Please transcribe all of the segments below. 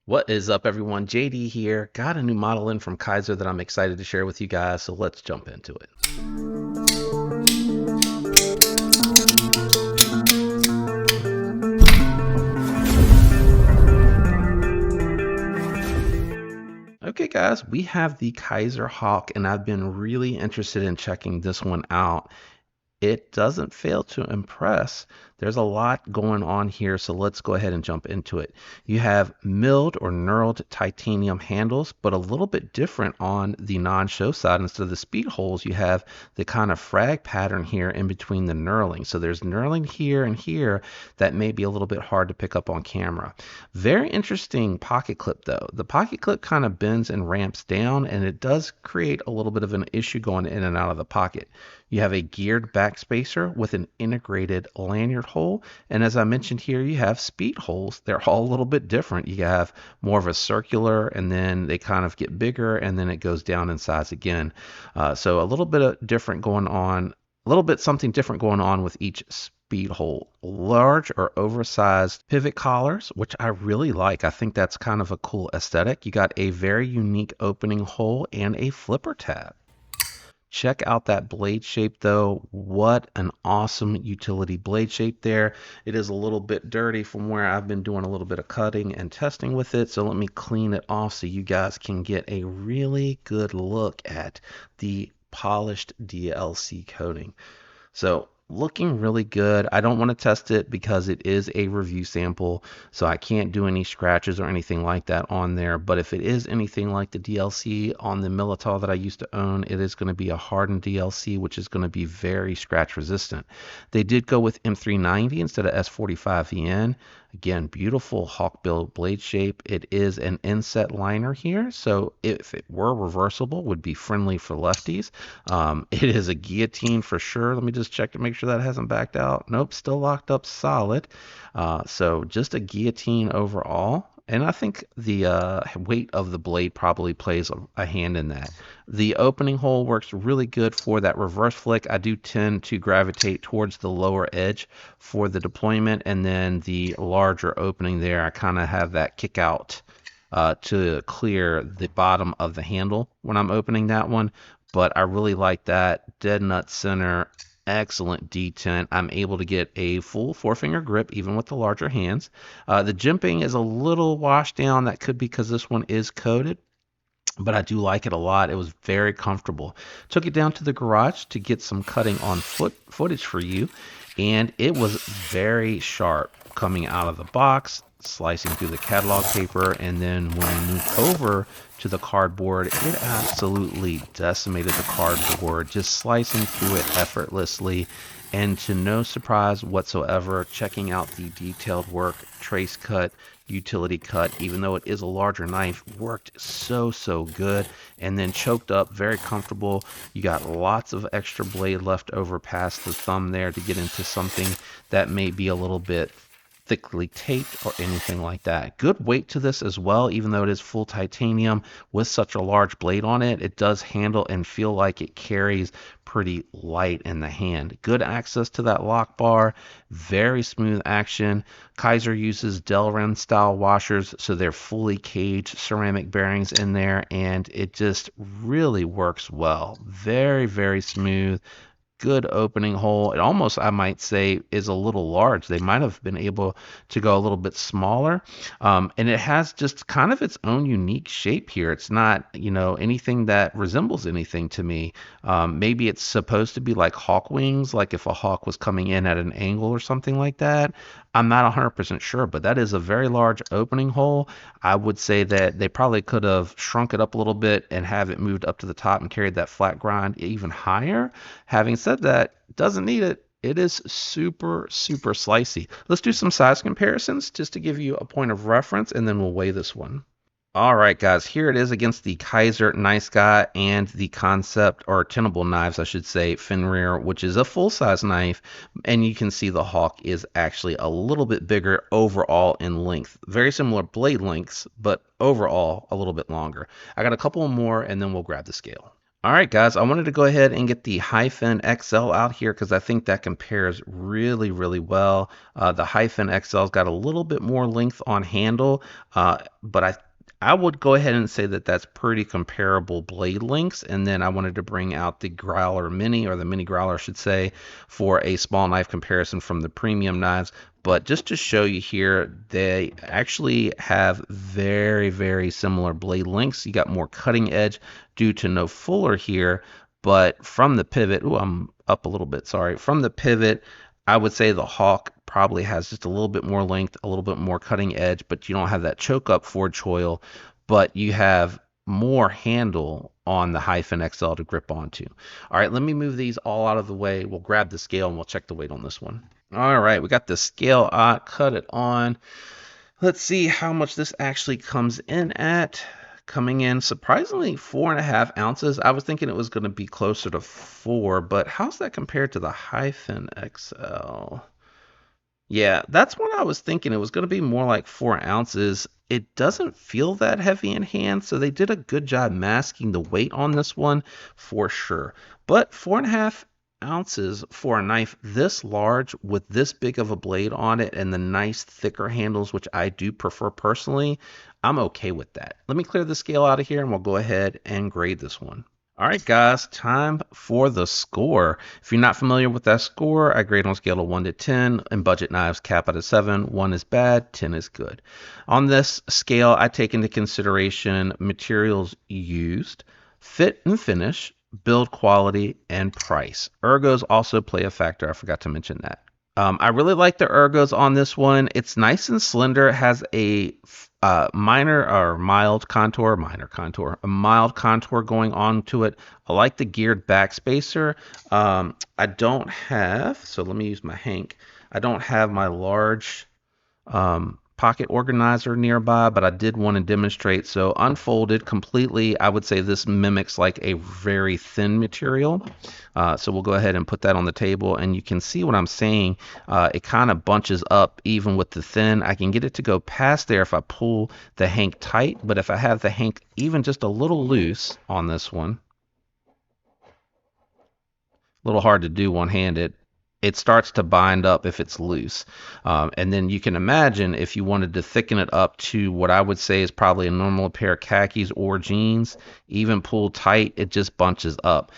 What is up, everyone? JD here. Got a new model in from Kizer that I'm excited to share with you guys, so let's jump into it. Okay, guys, we have the Kizer Hawk, and I've been really interested in checking this one out. It doesn't fail to impress. There's a lot going on here, so let's go ahead and jump into it. You have milled or knurled titanium handles, but a little bit different on the non-show side. Instead of the speed holes, you have the kind of frag pattern here in between the knurling. So there's knurling here and here that may be a little bit hard to pick up on camera. Very interesting pocket clip though. The pocket clip kind of bends and ramps down, and it does create a little bit of an issue going in and out of the pocket. You have a geared backspacer with an integrated lanyard hole. And as I mentioned here, you have speed holes. They're all a little bit different. You have more of a circular, and then they kind of get bigger, and then it goes down in size again. So a little bit of different going on, a little bit something different going on with each speed hole. Large or oversized pivot collars, which I really like. I think that's kind of a cool aesthetic. You got a very unique opening hole and a flipper tab. Check out that blade shape though. What an awesome utility blade shape there. It is a little bit dirty from where I've been doing a little bit of cutting and testing with it. So let me clean it off so you guys can get a really good look at the polished DLC coating. So looking really good. I don't want to test it because it is a review sample, so I can't do any scratches or anything like that on there. But if it is anything like the DLC on the Militao that I used to own, it is going to be a hardened DLC, which is going to be very scratch resistant. They did go with M390 instead of S45VN. Again, beautiful hawkbill blade shape. It is an inset liner here, so if it were reversible, would be friendly for lefties. It is a guillotine for sure. Let me just check to make sure that hasn't backed out. Nope, still locked up solid. So just a guillotine overall. And I think the weight of the blade probably plays a hand in that. The opening hole works really good for that reverse flick. I do tend to gravitate towards the lower edge for the deployment, and then the larger opening there, I kind of have that kick out to clear the bottom of the handle when I'm opening that one. But I really like that. Dead nut center. Excellent detent. I'm able to get a full four-finger grip even with the larger hands. The jimping is a little washed down. That could be because this one is coated, but I do like it a lot. It was very comfortable. Took it down to the garage to get some cutting on footage for you, and it was very sharp coming out of the box, slicing through the catalog paper, and then when we moved over to the cardboard, it absolutely decimated the cardboard, just slicing through it effortlessly. And to no surprise whatsoever, checking out the detailed work, trace cut, utility cut, even though it is a larger knife, worked so good. And then choked up, very comfortable. You got lots of extra blade left over past the thumb there to get into something that may be a little bit thickly taped or anything like that. Good weight to this as well, even though it is full titanium with such a large blade on it. It does handle and feel like it carries pretty light in the hand. Good access to that lock bar, very smooth action. Kizer uses Delrin style washers, so they're fully caged ceramic bearings in there, and it just really works well. Very smooth. Good opening hole. It almost, I might say, is a little large. They might have been able to go a little bit smaller. And it has just kind of its own unique shape here. It's not, anything that resembles anything to me. Maybe it's supposed to be like hawk wings, like if a hawk was coming in at an angle or something like that. I'm not 100% sure, but that is a very large opening hole. I would say that they probably could have shrunk it up a little bit and have it moved up to the top and carried that flat grind even higher. Having said that, doesn't need it. It is super slicey. Let's do some size comparisons just to give you a point of reference, and then we'll weigh this one. All right, guys, here it is against the Kizer Nice Guy and the Concept, or Tenable Knives, I should say, Fenrir, which is a full-size knife, and you can see the Hawk is actually a little bit bigger overall in length. Very similar blade lengths, but overall a little bit longer. I got a couple more, and then we'll grab the scale. All right, guys, I wanted to go ahead and get the Hyphen XL out here because I think that compares really, really well. The Hyphen XL's got a little bit more length on handle, but I would go ahead and say that that's pretty comparable blade lengths. And then I wanted to bring out the Growler Mini, or the Mini Growler, I should say, for a small knife comparison from the premium knives. But just to show you here, they actually have very, very similar blade lengths. You got more cutting edge due to no fuller here, but from the pivot, ooh, I'm up a little bit, sorry. From the pivot, I would say the Hawk probably has just a little bit more length, a little bit more cutting edge, but you don't have that choke up forge choil, but you have more handle on the Hyphen XL to grip onto. All right, let me move these all out of the way. We'll grab the scale and we'll check the weight on this one. All right, we got the scale out, cut it on. Let's see how much this actually comes in at. Coming in surprisingly 4.5 ounces. I was thinking it was going to be closer to 4, but how's that compared to the Hyphen XL? Yeah, that's what I was thinking. It was going to be more like 4 ounces. It doesn't feel that heavy in hand, so they did a good job masking the weight on this one for sure. But 4.5 ounces for a knife this large with this big of a blade on it and the nice thicker handles, which I do prefer personally, I'm okay with that. Let me clear the scale out of here and we'll go ahead and grade this one. All right, guys, time for the score. If you're not familiar with that score, I grade on a scale of 1 to 10, and budget knives cap out at 7. 1 is bad, 10 is good. On this scale, I take into consideration materials used, fit and finish, build quality, and price. Ergos also play a factor. I forgot to mention that. I really like the ergos on this one. It's nice and slender. It has a minor or mild contour, a mild contour going on to it. I like the geared backspacer. I don't have, so let me use my Hank. I don't have my large pocket organizer nearby, but I did want to demonstrate. So unfolded completely, I would say this mimics like a very thin material. So we'll go ahead and put that on the table, and you can see what I'm saying. It kind of bunches up even with the thin. I can get it to go past there if I pull the Hank tight, but if I have the Hank even just a little loose on this one, a little hard to do one-handed, it starts to bind up if it's loose. And then you can imagine if you wanted to thicken it up to what I would say is probably a normal pair of khakis or jeans, even pulled tight, it just bunches up.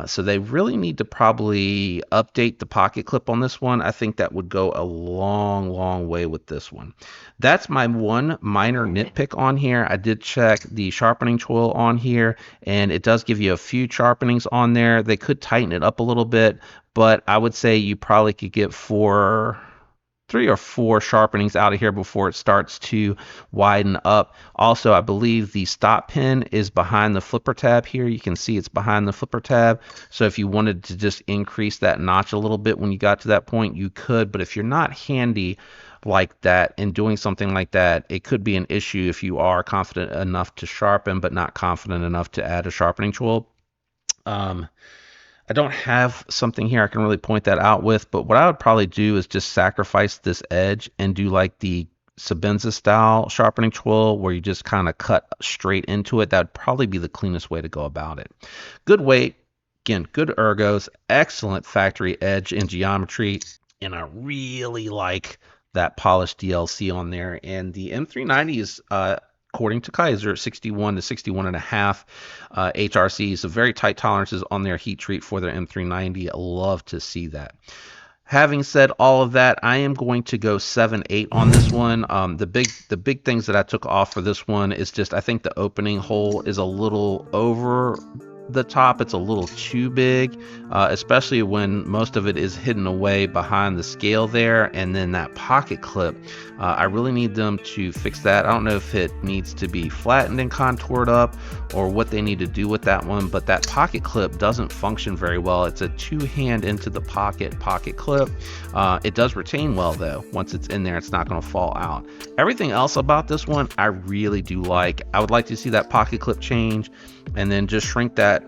So they really need to probably update the pocket clip on this one. I think that would go a long, long way with this one. That's my one minor nitpick on here. I did check the sharpening tool on here, and it does give you a few sharpenings on there. They could tighten it up a little bit, but I would say you probably could get 3 or 4 sharpenings out of here before it starts to widen up. Also, I believe the stop pin is behind the flipper tab here. You can see it's behind the flipper tab. So if you wanted to just increase that notch a little bit when you got to that point, you could. But if you're not handy like that and doing something like that, it could be an issue if you are confident enough to sharpen, but not confident enough to add a sharpening tool. I don't have something here I can really point that out with, but what I would probably do is just sacrifice this edge and do like the Sabenza style sharpening tool where you just kind of cut straight into it. That would probably be the cleanest way to go about it. Good weight, again, good ergos, excellent factory edge and geometry, and I really like that polished DLC on there. And the M390 is according to Kizer, 61 to 61 and a half HRC. So very tight tolerances on their heat treat for their M390. I love to see that. Having said all of that, I am going to go 7/8 on this one. The big things that I took off for this one is just I think the opening hole is a little over the top. It's a little too big, especially when most of it is hidden away behind the scale there. And then that pocket clip, I really need them to fix that. I don't know if it needs to be flattened and contoured up or what they need to do with that one, but that pocket clip doesn't function very well. It's a 2-hand into the pocket clip. It does retain well though. Once it's in there, it's not going to fall out. Everything else about this one I really do like. I would like to see that pocket clip change and then just shrink that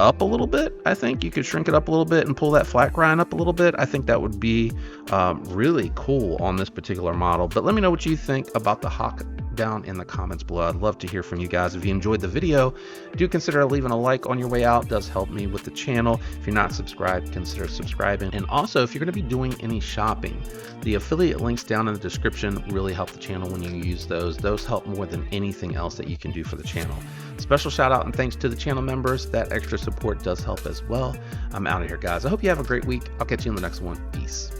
up a little bit. I think you could shrink it up a little bit and pull that flat grind up a little bit. I think that would be really cool on this particular model. But let me know what you think about the Hawk down in the comments below. I'd love to hear from you guys. If you enjoyed the video, do consider leaving a like on your way out. It does help me with the channel. If you're not subscribed, consider subscribing. And also, if you're going to be doing any shopping, the affiliate links down in the description really help the channel when you use those. Those help more than anything else that you can do for the channel. Special shout out and thanks to the channel members. That extra support does help as well. I'm out of here, guys. I hope you have a great week. I'll catch you in the next one. Peace.